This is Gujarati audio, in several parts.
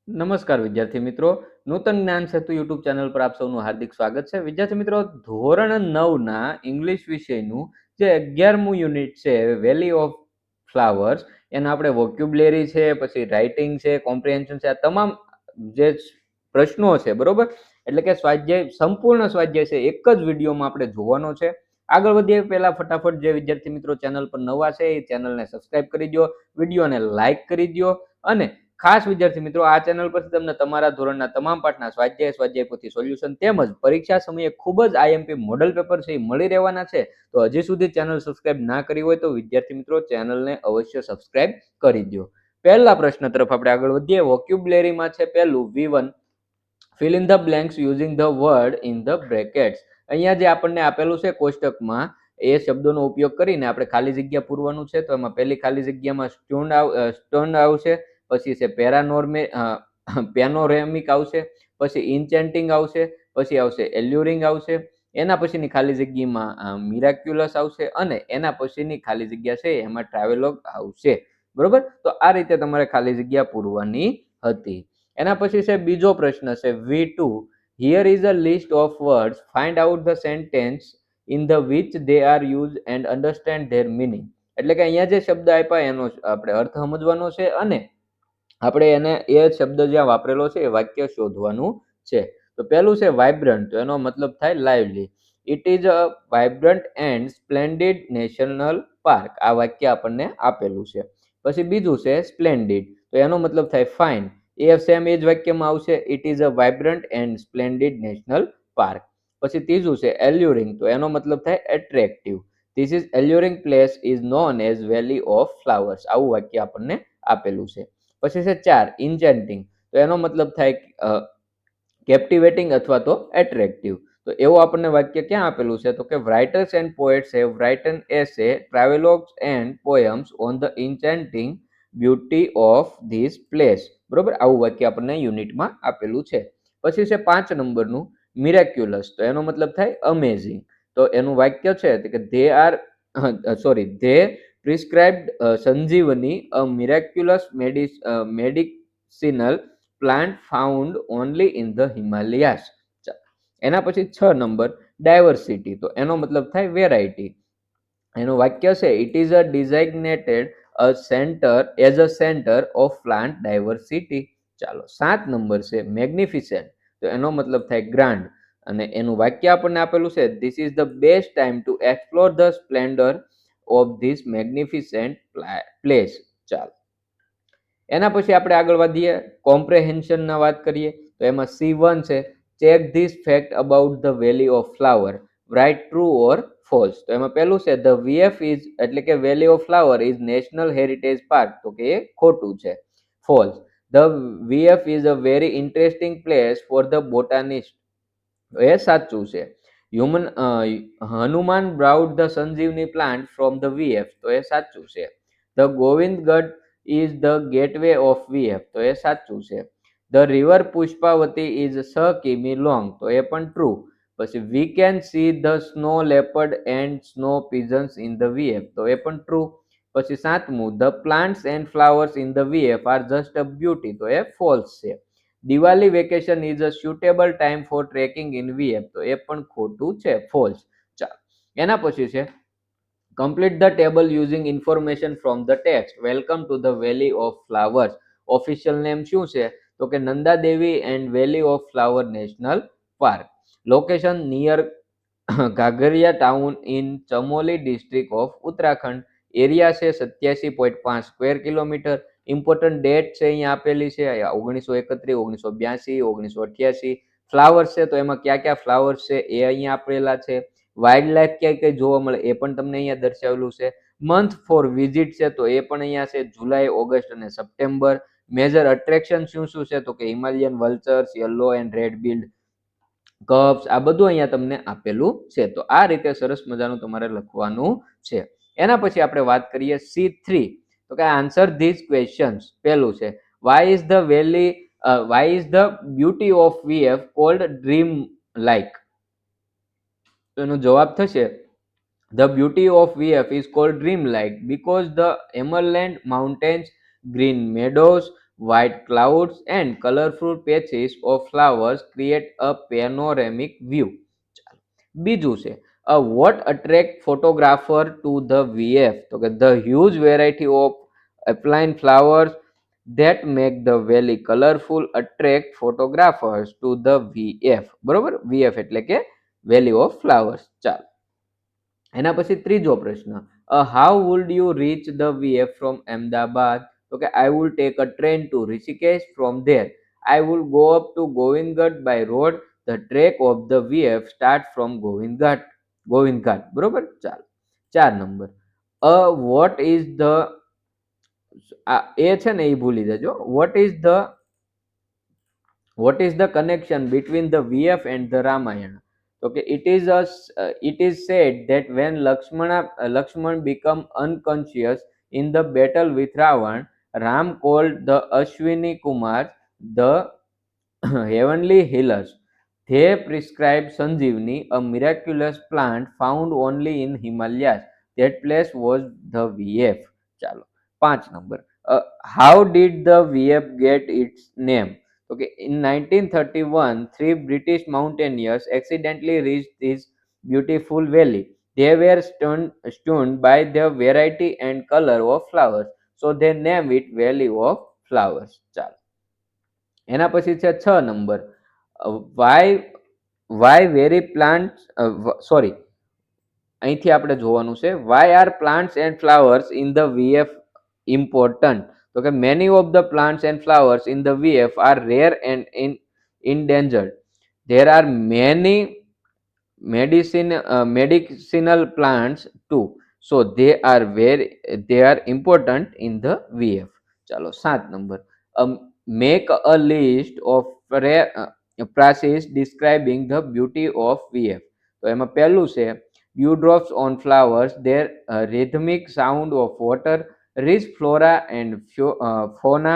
નમસ્કાર વિદ્યાર્થી મિત્રો, નૂતન જ્ઞાન સેતુ યુટ્યુબ ચેનલ પર આપ સૌનું હાર્દિક સ્વાગત છે. વિદ્યાર્થી મિત્રો, ધોરણ 9ના ઇંગ્લિશ વિષયનું જે 11મું યુનિટ છે વેલી ઓફ ફ્લાવર્સ, એના આપણે વોક્યુબ્લેરી છે, પછી રાઇટિંગ છે, કોમ્પ્રિહેન્શન છે, આ તમામ જે પ્રશ્નો છે, બરોબર, એટલે કે સ્વાધ્યાય, સંપૂર્ણ સ્વાધ્યાય છે એક જ વિડીયોમાં આપણે જોવાનો છે. આગળ વધીએ પહેલા ફટાફટ જે વિદ્યાર્થી મિત્રો ચેનલ પર નવા છે એ ચેનલને સબસ્ક્રાઇબ કરી દો, વિડીયોને લાઇક કરી દો, અને ખાસ વિદ્યાર્થી મિત્રો, આ ચેનલ પરથી તમને તમારા ધોરણના તમામ પાઠના સ્વાધ્યાય પોથી સોલ્યુશન તેમજ પરીક્ષા સમયે ખૂબ જ આઈએમપી મોડલ પેપર છે એ મળી રહેવાના છે. તો હજી સુધી ચેનલ સબસ્ક્રાઇબ ના કરી હોય તો વિદ્યાર્થી મિત્રો ચેનલને અવશ્ય સબસ્ક્રાઇબ કરી દો. પહેલા પ્રશ્ન તરફ આપણે આગળ વધીએ. વોક્યુબ્લેરીમાં છે પહેલું V1, fill in the blanks using the word in the brackets. અહીંયા જે આપણને આપેલું છે કોષ્ટકમાં, એ શબ્દોનો ઉપયોગ કરીને આપણે ખાલી જગ્યા પૂરવાનું છે. તો એમાં પહેલી ખાલી જગ્યામાં સ્ટોન આવશે, પછી છે પેનોરેમિક આવશે, પછી ઇન્ચેન્ટિંગ આવશે, પછી આવશે એલ્યુરિંગ આવશે, એના પછીની ખાલી જગ્યામાં મિરાક્યુલસ આવશે, અને એના પછીની ખાલી જગ્યા છે એમાં ટ્રાવેલોગ આવશે. બરોબર, તો આ રીતે તમારે ખાલી જગ્યા પૂરવાની હતી. એના પછી છે બીજો પ્રશ્ન છે V2, here is a list of words, find out the sentence in the which they are used and understand their meaning. એટલે કે અહીંયા જે શબ્દ આપ્યા એનો આપણે અર્થ સમજવાનો છે, અને આપણે એને એ શબ્દ જ્યાં વાપરેલો છે એ વાક્ય શોધવાનું છે. તો પહેલું છે વાઇબ્રન્ટ, તો એનો મતલબ થાય lively. It is a vibrant and splendid national park, આ વાક્ય આપણને આપેલું છે. પછી બીજું છે સ્પ્લેન્ડિડ, તો એનો મતલબ થાય ફાઇન. એ સેમ એ જ વાક્યમાં આવશે, it is a vibrant and splendid national park. પછી ત્રીજું છે એલ્યુરિંગ, તો એનો મતલબ થાય attractive. This is alluring place is known as valley of flowers, આવું વાક્ય આપણને આપેલું છે. પછી છે 4 ઇન્ચેન્ટિંગ, તો એનો મતલબ થાય કેપ્ટિવેટિંગ અથવા તો એટ્રેક્ટિવ. તો એવું આપણને વાક્ય ક્યાં આપેલું છે? તો કે writers and poets have written essay, travelogues and poems on the enchanting beauty of this place. બરોબર, આવું વાક્ય આપણને યુનિટમાં આપેલું છે. પછી છે 5 નંબરનું મિરેક્યુલસ, તો એનો મતલબ થાય અમેઝિંગ. તો એનું વાક્ય છે કે they prescribed Sanjeevani, a miraculous medicinal plant found only in the Himalayas. એના પછી 6 નંબર ડાયવર્સિટી, તો એનો મતલબ થાય વેરાયટી. એનું વાક્ય છે it is a designated as a centre of plant diversity. ચાલો, 7 નંબર છે મેગ્નિફિસન્ટ, તો એનો મતલબ થાય ગ્રાન્ડ, અને એનું વાક્ય આપણને આપેલું છે this is the best time to explore the Splendor of this મેગ્નિફિસન્ટ place. ચાલો, એના પછી આપણે આગળ વધીએ, કોમ્પ્રેહેન્શનના વાત કરીએ. તો એમાં C1 છે check this fact about the valley of flower, right true or false. તો એમાં પહેલું છે ધ VF ઇઝ, એટલે કે valley of flower is national heritage park, તો કે એ ખોટું છે. False, the VF is a very interesting place for the botanist, એ સાચું છે. Hanuman brought the Sanjeevani plant from the VF, તો એ સાચું છે. The Govindgarh is the gateway of VF, તો એ સાચું છે. ધ રિવર પુષ્પાવતી ઇઝ 6 કિમી લોંગ, તો એ પણ ટ્રુ. પછી we can see the snow leopard and snow pigeons in the VF, તો એ પણ ટ્રુ. પછી 7મું the plants and flowers in the VF are just a beauty, તો એ ફોલ્સ છે. Diwali vacation is a suitable time for trekking in VF, તો એ પણ ખોટું છે, ફોલ્સ. ચાલો, એના પછી છે complete the table using information from the text, welcome to the valley of flowers. Official name શું છે? તો કે Nanda Devi and valley of flower national park. Location near Ghangaria town in Chamoli district of Uttarakhand. Area છે 87.5 સ્ક્વેર કિલોમીટર. ઇમ્પોર્ટન્ટ ડેટ છે અહીંયા આપેલી છે 1931, 1982, 1988. ફ્લાવર્સ છે, તો એમાં કયા કયા ફ્લાવર્સ છે એ અહીંયા આપેલા છે. વાઇલ્ડ લાઈફ ક્યાં ક્યાં જોવા મળે એ પણ તમને અહીંયા દર્શાવેલું છે. મંથ ફોર વિઝિટ છે, તો એ પણ અહીંયા છે જુલાઈ, ઓગસ્ટ અને સપ્ટેમ્બર. મેજર અટ્રેક્શન શું શું છે? તો કે Himalayan vultures, yellow and red billed cups, આ બધું અહીંયા તમને આપેલું છે. તો આ રીતે સરસ મજાનું તમારે લખવાનું છે. એના પછી આપણે વાત કરીએ C3, તો કે આન્સર ધીસ ક્વેશ્ચન્સ. પહેલું છે why is the beauty of VF called dreamlike. તો એનો જવાબ થશે the beauty of VF is called dreamlike because the emerald mountains, green meadows, white clouds and colorful patches of flowers create a panoramic view. બીજું છે what attract photographer to the VF, તો કે the huge variety of applied flowers that make the valley colorful attract photographers to the VF. બરોબર, VF એટલે કે વેલી ઓફ ફ્લાવર્સ. ચાલો, એના પછી ત્રીજો પ્રશ્ન, how would you reach the VF from Ahmedabad, તો કે I would take a train to Rishikesh, from there I would go up to Govindgarh by road, the trek of the VF start from Govindghat. બરોબર. ચાલો, 4 નંબર, વોટ ઇઝ ધ, એ છે ને એ ભૂલી જજો, what is the connection between the VF and the Ramayana? Okay, it is said that when Lakshman become unconscious in the battle with Ravan, Ram called the Ashwini Kumar, the heavenly healers. They prescribed Sanjeevani, a miraculous plant found only in Himalayas. That place was the VF. Chalo, 5 number. How did the VF get its name? Okay, in 1931, 3 British mountaineers accidentally reached this beautiful valley. They were stunned by the variety and color of flowers, so they named it Valley of Flowers. ચાલો, એના પછી છે 6 number, why very plant, sorry, અહીંથી આપણે જોવાનું છે why are plants and flowers in the VF important, તો કે many of the plants and flowers in the VF are rare and endangered. There are many medicinal plants too, so they are important in the VF. ચાલો, 7 number, make a list of rare phrases describing the beauty of VF. તો એમાં પહેલું છે dewdrops on flowers, their rhythmic sound of water, rich flora and fauna,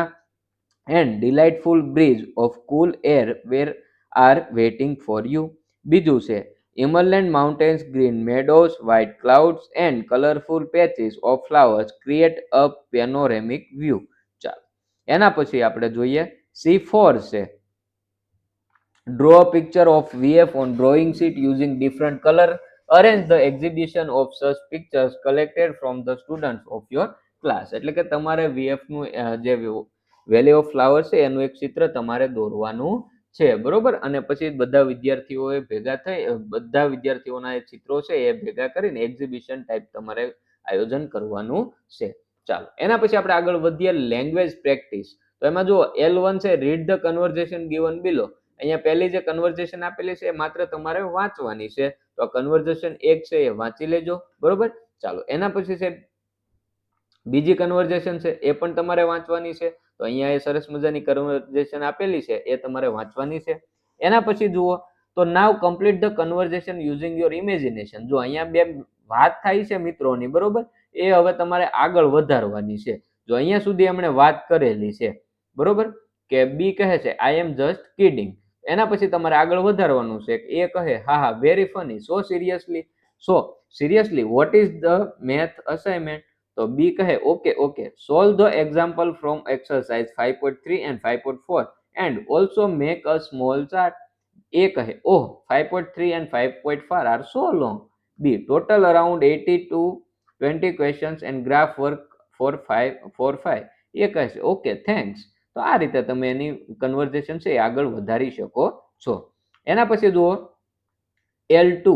and delightful breeze of cool air where are waiting for you. બીજું છે Himalayan mountains, green meadows, white clouds, and colorful patches of flowers create a panoramic view. ચાલો, એના પછી આપણે જોઈએ C4 છે draw a picture of VF on drawing sheet using different color, arrange the exhibition of such pictures collected from the students of your class. એટલે કે તમારે VF નું જે વેલી ઓફ ફ્લાવર છે એનું એક ચિત્ર તમારે દોરવાનું છે. બરોબર, અને પછી બધા વિદ્યાર્થીઓએ ભેગા થઈ, બધા વિદ્યાર્થીઓના એ ચિત્રો છે એ ભેગા કરીને એક્ઝિબિશન ટાઈપ તમારે આયોજન કરવાનું છે. ચાલો, એના પછી આપણે આગળ વધીએ લેંગ્વેજ પ્રેક્ટિસ. તો એમાં જો L1 છે read the conversation given below. અહીંયા પહેલી જે કન્વર્ઝેશન આપેલી છે એ માત્ર તમારે વાંચવાની છે, તો આ કન્વર્ઝેશન 1 છે એ વાંચી લેજો. બરોબર. ચાલો, એના પછી છે બીજી કન્વર્ઝેશન છે એ પણ તમારે વાંચવાની છે, તો અહીંયા એ સરસ મજાની કન્વર્ઝેશન આપેલી છે એ તમારે વાંચવાની છે. એના પછી જુઓ તો now complete the conversation using your imagination. જો અહીંયા બે વાત થાય છે મિત્રોની, બરોબર, એ હવે તમારે આગળ વધારવાની છે. જો અહીંયા સુધી એમણે વાત કરેલી છે, બરોબર, કે બી કહે છે આઈ એમ જસ્ટ કિડિંગ, એના પછી તમારે આગળ વધારવાનું છે. એ કહે હા હા very funny, so seriously vote is the math assignment, તો બી કહે okay solve the example from exercise 5.3 and 5.4 and also make a small chart. એ કહે ઓહ 5.3 and 5.4 are so long. B total around 80 to 20 questions and graph work for 5. એ કહે છે ઓકે થેન્ક્સ. તો આ રીતે તમે એની કન્વર્ઝેશન છે એ આગળ વધારી શકો છો. એના પછી જુઓ L2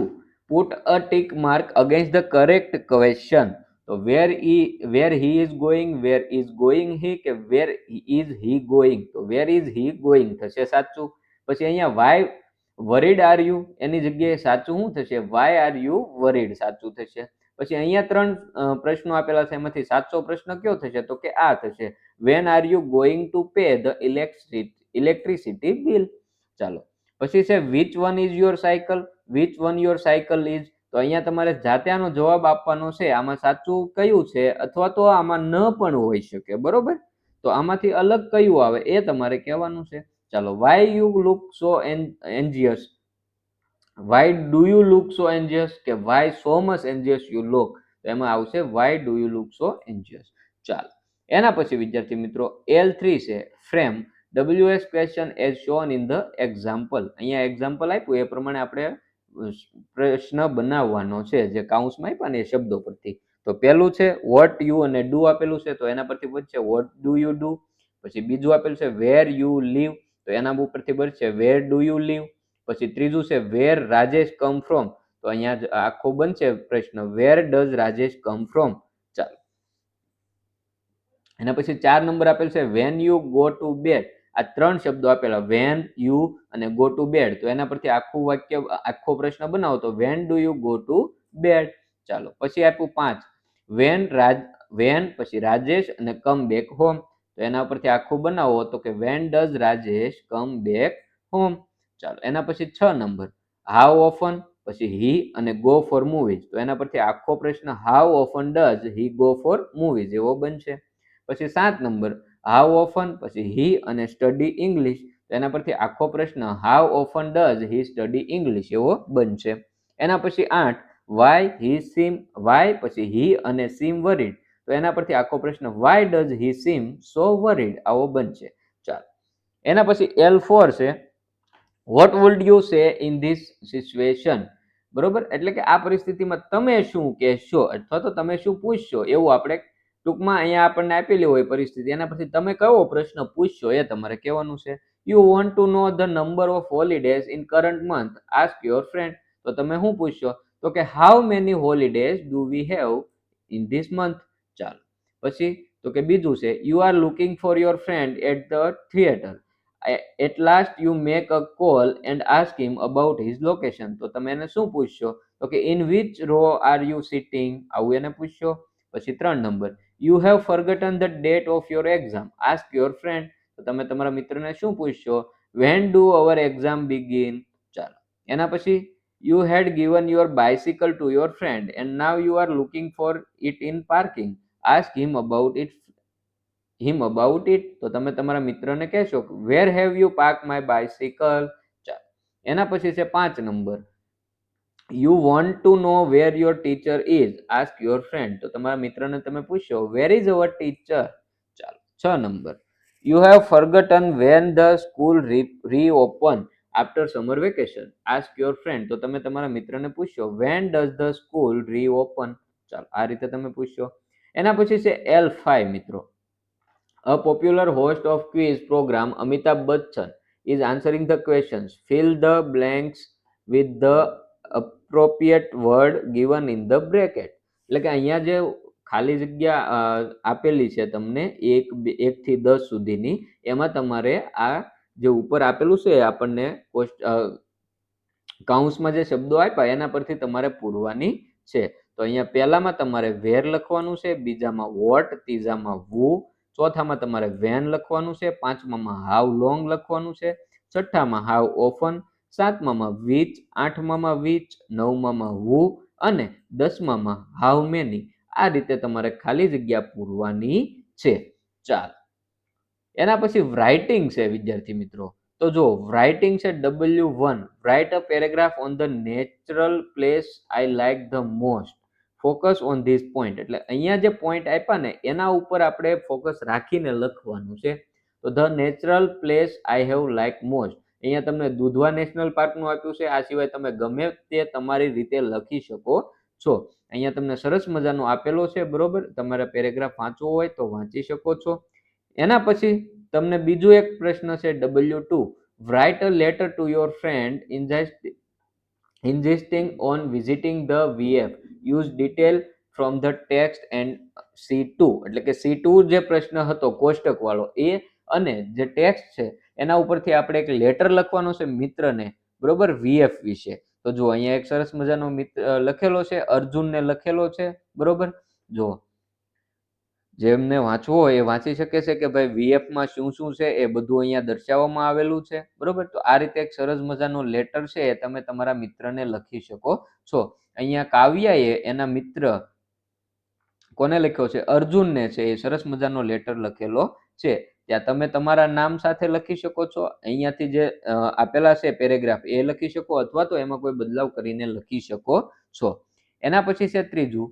put a tick mark against the correct question. તો where he is going, where is going he, કે where is he going, તો where is he going થશે સાચું. પછી અહીંયા why worried are you એની જગ્યાએ સાચું શું થશે, why are you worried સાચું થશે. પછી અહીંયા 3 પ્રશ્નો આપેલા છે, એમાંથી સાચો પ્રશ્ન કયો થશે, તો કે આ થશે when are you going to pay the electricity bill. ચાલો, પછી છે which one is your cycle is. તો અહીંયા તમારે જાતે આનો જવાબ આપવાનો છે, આમાં સાચું કયું છે અથવા તો આમાં ન પણ હોઈ શકે. બરોબર, તો આમાંથી અલગ કયું આવે એ તમારે કહેવાનું છે. ચાલો, why do you look so anxious, કે why so much anxious you look, તો એમાં આવશે why do you look so anxious. ચાલો, એના પછી વિદ્યાર્થી મિત્રો L3 છે frame WH question as shown in the example. અહીંયા એક્ઝામ્પલ આપ્યું એ પ્રમાણે આપણે પ્રશ્ન બનાવવાનો છે, જે કાઉન્સમાં આપ્યા ને એ શબ્દો પરથી. તો પહેલું છે વોટ યુ અને ડુ આપેલું છે, તો એના પરથી પૂછશે વોટ ડુ યુ ડુ. પછી બીજું આપેલું છે વેર યુ લીવ, તો એના ઉપરથી બનશે વેર ડુ યુ લીવ. પછી ત્રીજું છે વેર રાજેશ કમ ફ્રોમ, તો અહીંયા આખો બનશે પ્રશ્ન where does Rajesh come from. ચાલો, એના પછી 4 નંબર આપેલ છે when you go to bed. આ ત્રણ શબ્દો આપેલા વેન યુ અને ગો ટુ બેડ, તો એના પરથી આખું વાક્ય આખો પ્રશ્ન બનાવો તો when do you go to bed. ચાલો, પછી આપ્યું 5 વેન પછી રાજેશ અને કમ બેક હોમ, તો એના પરથી આખું બનાવો તો કે when does Rajesh come back home. ચાલો, એના પછી 6 નંબર હાઉ ઓફન પછી હી અને ગો ફોર મૂવીઝ, તો એના પરથી આખો પ્રશ્ન how often does he go for movies એવો બનશે. પછી 7 નંબર હાઉ ઓફન પછી હી અને સ્ટડી ઇંગ્લિશ, તો એના પરથી આખો પ્રશ્ન how often does he study English એવો બનશે. એના પછી 8 વાય પછી હી અને સીમ વરીડ, તો એના પરથી આખો પ્રશ્ન why does he seem so worried આવો બનશે. ચાલો, એના પછી L4 છે what would you say in this situation. બરોબર, એટલે કે આ પરિસ્થિતિમાં તમે શું કહેશો અથવા તો તમે શું પૂછશો એવું આપણે ટૂંકમાં અહીંયા આપણને આપેલી હોય પરિસ્થિતિ, એના પછી તમે કયો પ્રશ્ન પૂછશો એ તમારે કહેવાનું છે. You want to know the number of holidays in current month, ask your friend. તો તમે શું પૂછશો તો કે how many holidays do we have in this month. ચાલો, પછી તો કે બીજું છે you are looking for your friend at the theatre, at last you make a call and ask him about his location. તો તમે એને શું પૂછશો તો કે in which row R you sitting, આવું એને પૂછશો. પછી 3 number you have forgotten the date of your exam, ask your friend. તો તમે તમારા મિત્રને શું પૂછશો when do our exam begin. ચાલો, એના પછી you had given your bicycle to your friend and now you are looking for it in parking, ask him about it. તો તમે તમારા મિત્રને કહેશો where have you park my bicycle. ચાલો, એના પછી છે 5 number you want to know where your teacher is, ask your friend. તો તમારા મિત્રને તમે પૂછશો વેર ઇઝ અવર ટીચર. ચાલો, 6 number you have forgotten when the school reopen after summer vacation, ask your friend. તો તમે તમારા મિત્રને પૂછશો when does the school reopen. ચાલો, આ રીતે તમે પૂછશો. એના પછી છે L5 મિત્રો A popular host of quiz program, Amitabh Bachchan, is answering the questions. Fill the blanks with the appropriate word given in the bracket. એટલે કે અહીંયા જે ખાલી જગ્યા આપેલી છે તમને 1 થી 10 સુધીની, એમાં તમારે આ જે ઉપર આપેલું છે આપણને કાઉન્સમાં જે શબ્દો આપ્યા એના પરથી તમારે પૂરવાની છે. તો અહીંયા પહેલામાં તમારે વેર લખવાનું છે, બીજામાં વોટ, ત્રીજામાં વુ, ચોથામાં તમારે વેન લખવાનું છે, પાંચમામાં હાઉ લોંગ લખવાનું છે, છઠ્ઠામાં હાઉ ઓફન, સાતમામાં વિચ, આઠમામાં વિચ, નવમામાં હુ અને 10મામાં હાઉ મેની. આ રીતે તમારે ખાલી જગ્યા પૂરવાની છે. ચાલો, એના પછી રાઇટિંગ છે વિદ્યાર્થી મિત્રો. તો જો રાઇટિંગ છે W1 write a paragraph on the natural place I like the most, focus on this point. એટલે અહીંયા જે પોઈન્ટ આપ્યા ને એના ઉપર આપણે ફોકસ રાખીને લખવાનું છે. તો the natural place I have like most, અહીંયા તમને દુધવા નેશનલ પાર્કનું આપ્યું છે. આ સિવાય તમે ગમે તે તમારી રીતે લખી શકો છો. અહીંયા તમને સરસ મજાનો આપેલો છે, બરોબર. તમારે પેરેગ્રાફ વાંચવો હોય તો વાંચી શકો છો. એના પછી તમને બીજું એક પ્રશ્ન છે W2 write a letter to your friend insisting on visiting the VF, use detail from the text and C2. એટલે કે C2 જે પ્રશ્ન હતો કોષ્ટક વાળો એ અને જે ટેક્સ્ટ છે એના ઉપરથી આપણે એક લેટર લખવાનો છે મિત્રને, બરોબર, VF વિશે. તો જો અહીંયા એક સરસ મજાનો મિત્ર લખેલો છે, અર્જુનને લખેલો છે, બરોબર. જો જેમને વાંચવો હોય એ વાંચી શકે છે કે ભાઈ VF માં શું શું છે એ બધું અહીંયા દર્શાવવામાં આવેલું છે, બરોબર. તો આ રીતે એક સરસ મજાનો લેટર છે એ તમે તમારા મિત્રને લખી શકો છો. અહીંયા કાવ્યાએ એના મિત્ર કોને લખ્યો છે, અર્જુનને છે એ સરસ મજાનો લેટર લખેલો છે. ત્યાં તમે તમારા નામ સાથે લખી શકો છો. અહીંયાથી જે આપેલા છે પેરેગ્રાફ એ લખી શકો અથવા તો એમાં કોઈ બદલાવ કરીને લખી શકો છો. એના પછી છે ત્રીજું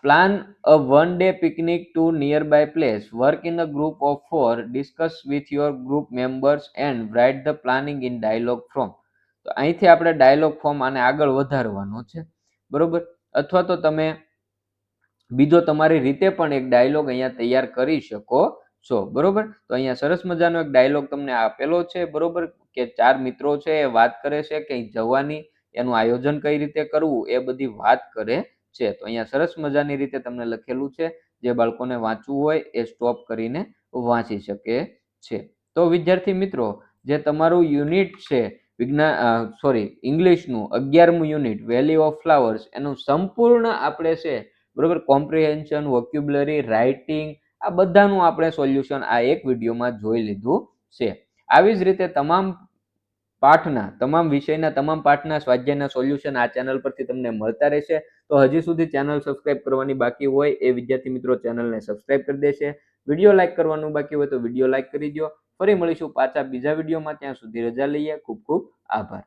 plan a one day picnic to nearby place, work in a group of 4, discuss with your group members and write the planning in dialogue form. તો અહીંથી આપણે ડાયલોગ ફોર્મ આને આગળ વધારવાનો છે, બરોબર. અથવા તો તમે બીજો તમારી રીતે પણ એક ડાયલોગ અહીંયા તૈયાર કરી શકો છો, બરોબર. તો અહીંયા સરસ મજાનો એક ડાયલોગ તમને આપેલો છે, બરોબર, કે 4 મિત્રો છે એ વાત કરે છે કે જવાની, એનું આયોજન કઈ રીતે કરવું એ બધી વાત કરે છે. તો અહીંયા સરસ મજાની રીતે તમને લખેલું છે, જે બાળકોને વાંચવું હોય એ સ્ટોપ કરીને વાંચી શકે છે. તો વિદ્યાર્થી મિત્રો, જે તમારું યુનિટ છે ઇંગ્લિશનું 11મું યુનિટ વેલી ઓફ ફ્લાવર્સ, એનું સંપૂર્ણ આપણે છે, બરોબર, કોમ્પ્રિહેન્શન, વોક્યુબ્યુલરી, રાઇટિંગ, આ બધાનું આપણે સોલ્યુશન આ એક વિડીયોમાં જોઈ લીધું છે. આવી જ રીતે તમામ વિષયના તમામ પાઠના સ્વાધ્યાયના સોલ્યુશન આ ચેનલ પરથી તમને મળતા રહેશે. તો હજી સુધી ચેનલ સબસ્ક્રાઇબ કરવાની બાકી હોય એ વિદ્યાર્થી મિત્રો ચેનલને સબસ્ક્રાઇબ કરી દેશે. વિડીયો લાઇક કરવાનું બાકી હોય તો વિડીયો લાઇક કરી દો. ફરી મળીશું પાછા બીજા વિડીયોમાં. ત્યાં સુધી રજા લઈએ. ખૂબ ખૂબ આભાર.